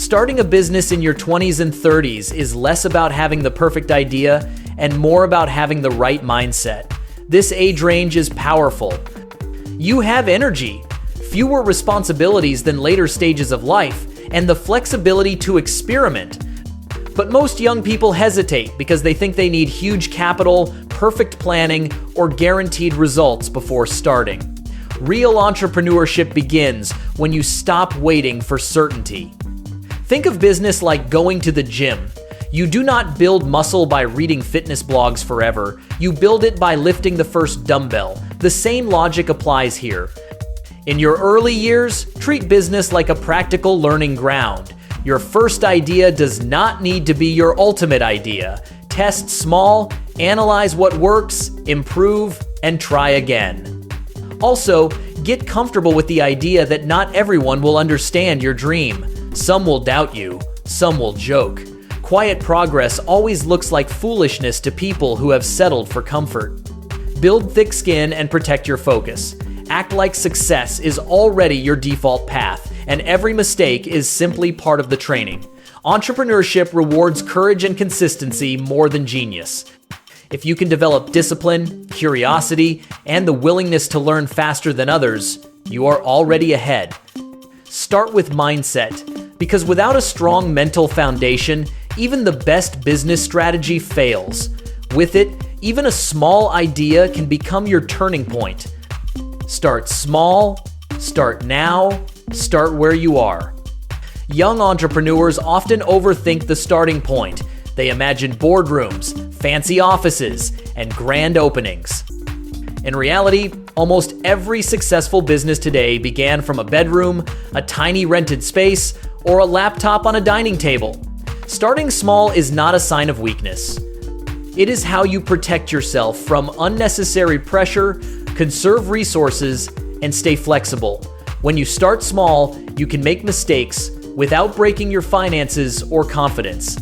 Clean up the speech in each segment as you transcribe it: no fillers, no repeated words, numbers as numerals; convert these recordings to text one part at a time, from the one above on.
Starting a business in your 20s and 30s is less about having the perfect idea and more about having the right mindset. This age range is powerful. You have energy, fewer responsibilities than later stages of life, and the flexibility to experiment. But most young people hesitate because they think they need huge capital, perfect planning, or guaranteed results before starting. Real entrepreneurship begins when you stop waiting for certainty. Think of business like going to the gym. You do not build muscle by reading fitness blogs forever. You build it by lifting the first dumbbell. The same logic applies here. In your early years, treat business like a practical learning ground. Your first idea does not need to be your ultimate idea. Test small, analyze what works, improve, and try again. Also, get comfortable with the idea that not everyone will understand your dream. Some will doubt you, some will joke. Quiet progress always looks like foolishness to people who have settled for comfort. Build thick skin and protect your focus. Act like success is already your default path, and every mistake is simply part of the training. Entrepreneurship rewards courage and consistency more than genius. If you can develop discipline, curiosity, and the willingness to learn faster than others, you are already ahead. Start with mindset, because without a strong mental foundation, even the best business strategy fails. With it, even a small idea can become your turning point. Start small, start now, start where you are. Young entrepreneurs often overthink the starting point. They imagine boardrooms, fancy offices, and grand openings. In reality, almost every successful business today began from a bedroom, a tiny rented space, or a laptop on a dining table. Starting small is not a sign of weakness. It is how you protect yourself from unnecessary pressure, conserve resources, and stay flexible. When you start small, you can make mistakes without breaking your finances or confidence.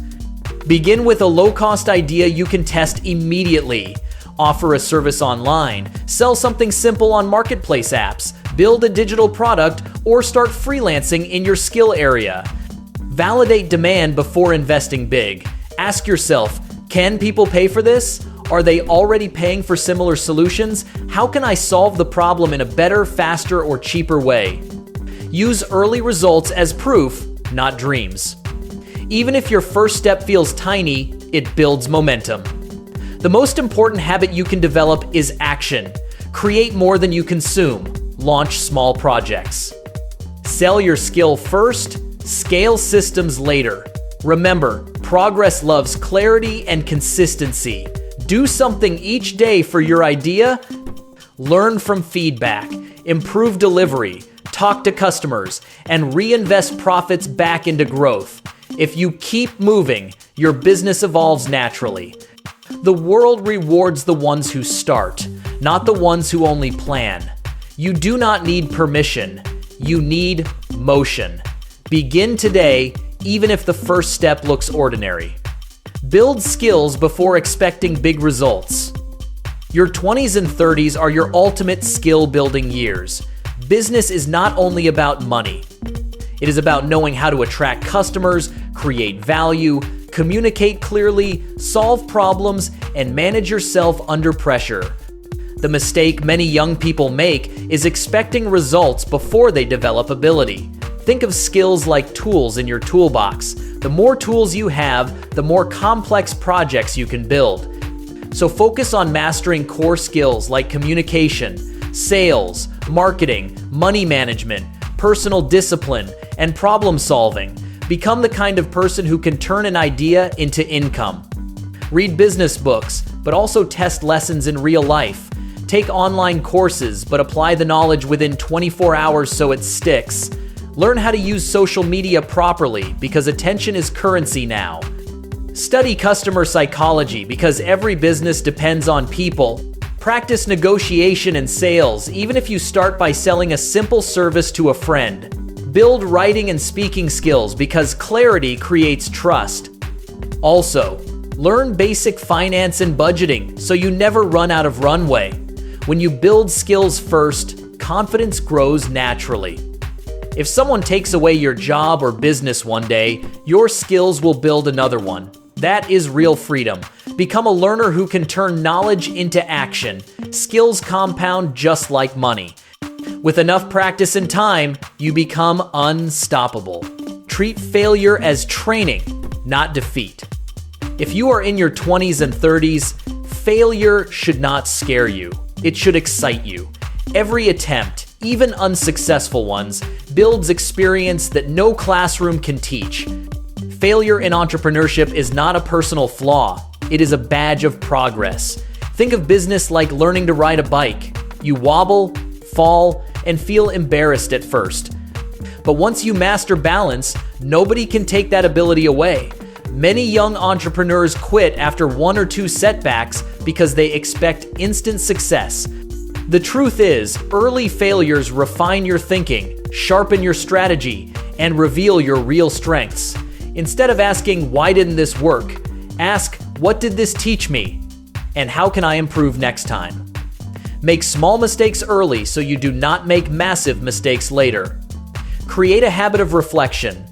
Begin with a low-cost idea you can test immediately. Offer a service online, sell something simple on marketplace apps, build a digital product, or start freelancing in your skill area. Validate demand before investing big. Ask yourself, can people pay for this? Are they already paying for similar solutions? How can I solve the problem in a better, faster, or cheaper way? Use early results as proof, not dreams. Even if your first step feels tiny, it builds momentum. The most important habit you can develop is action. Create more than you consume. Launch small projects. Sell your skill first, scale systems later. Remember, progress loves clarity and consistency. Do something each day for your idea. Learn from feedback, improve delivery, talk to customers, and reinvest profits back into growth. If you keep moving, your business evolves naturally. The world rewards the ones who start, not the ones who only plan. You do not need permission. You need motion. Begin today, even if the first step looks ordinary. Build skills before expecting big results. Your 20s and 30s are your ultimate skill-building years. Business is not only about money. It is about knowing how to attract customers, create value, communicate clearly, solve problems, and manage yourself under pressure. The mistake many young people make is expecting results before they develop ability. Think of skills like tools in your toolbox. The more tools you have, the more complex projects you can build. So focus on mastering core skills like communication, sales, marketing, money management, personal discipline, and problem solving. Become the kind of person who can turn an idea into income. Read business books, but also test lessons in real life. Take online courses, but apply the knowledge within 24 hours so it sticks. Learn how to use social media properly, because attention is currency now. Study customer psychology, because every business depends on people. Practice negotiation and sales, even if you start by selling a simple service to a friend. Build writing and speaking skills, because clarity creates trust. Also, learn basic finance and budgeting so you never run out of runway. When you build skills first, confidence grows naturally. If someone takes away your job or business one day, your skills will build another one. That is real freedom. Become a learner who can turn knowledge into action. Skills compound just like money. With enough practice and time, you become unstoppable. Treat failure as training, not defeat. If you are in your 20s and 30s, failure should not scare you. It should excite you. Every attempt, even unsuccessful ones, builds experience that no classroom can teach. Failure in entrepreneurship is not a personal flaw. It is a badge of progress. Think of business like learning to ride a bike. You wobble, fall, and feel embarrassed at first. But once you master balance, nobody can take that ability away. Many young entrepreneurs quit after one or two setbacks because they expect instant success. The truth is, early failures refine your thinking, sharpen your strategy, and reveal your real strengths. Instead of asking, "Why didn't this work?" ask, "What did this teach me? And how can I improve next time?" Make small mistakes early so you do not make massive mistakes later. Create a habit of reflection.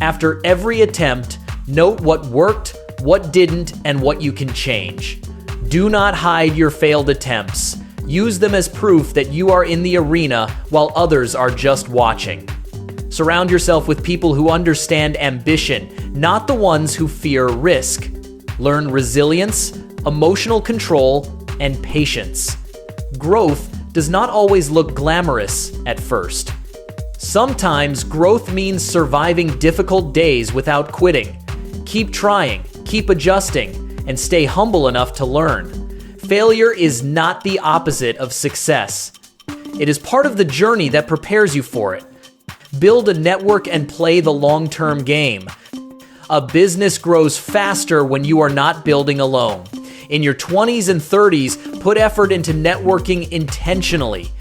After every attempt, note what worked, what didn't, and what you can change. Do not hide your failed attempts. Use them as proof that you are in the arena while others are just watching. Surround yourself with people who understand ambition, not the ones who fear risk. Learn resilience, emotional control, and patience. Growth does not always look glamorous at first. Sometimes growth means surviving difficult days without quitting. Keep trying, keep adjusting, and stay humble enough to learn. Failure is not the opposite of success. It is part of the journey that prepares you for it. Build a network and play the long-term game. A business grows faster when you are not building alone. In your 20s and 30s, put effort into networking intentionally.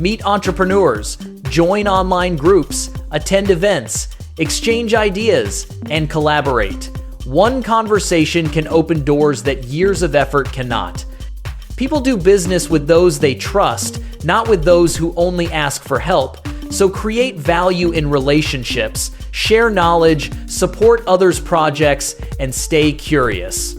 Meet entrepreneurs, join online groups, attend events, exchange ideas, and collaborate. One conversation can open doors that years of effort cannot. People do business with those they trust, not with those who only ask for help. So create value in relationships, share knowledge, support others' projects, and stay curious.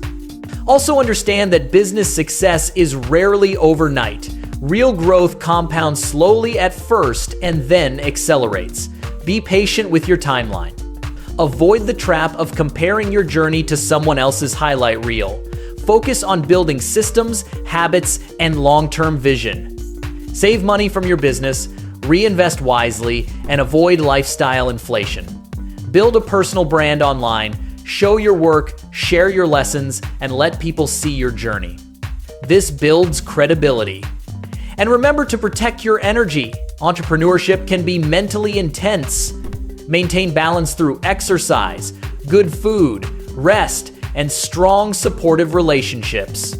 Also understand that business success is rarely overnight. Real growth compounds slowly at first and then accelerates. Be patient with your timeline. Avoid the trap of comparing your journey to someone else's highlight reel. Focus on building systems, habits, and long-term vision. Save money from your business, reinvest wisely, and avoid lifestyle inflation. Build a personal brand online, show your work, share your lessons, and let people see your journey. This builds credibility. And remember to protect your energy. Entrepreneurship can be mentally intense. Maintain balance through exercise, good food, rest, and strong, supportive relationships.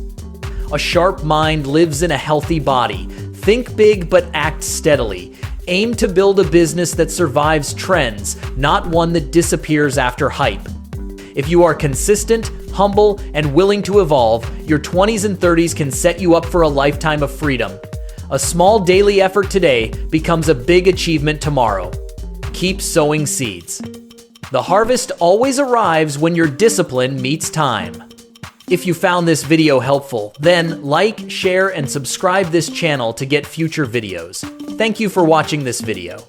A sharp mind lives in a healthy body. Think big but act steadily. Aim to build a business that survives trends, not one that disappears after hype. If you are consistent, humble, and willing to evolve, your 20s and 30s can set you up for a lifetime of freedom. A small daily effort today becomes a big achievement tomorrow. Keep sowing seeds. The harvest always arrives when your discipline meets time. If you found this video helpful, then like, share, and subscribe this channel to get future videos. Thank you for watching this video.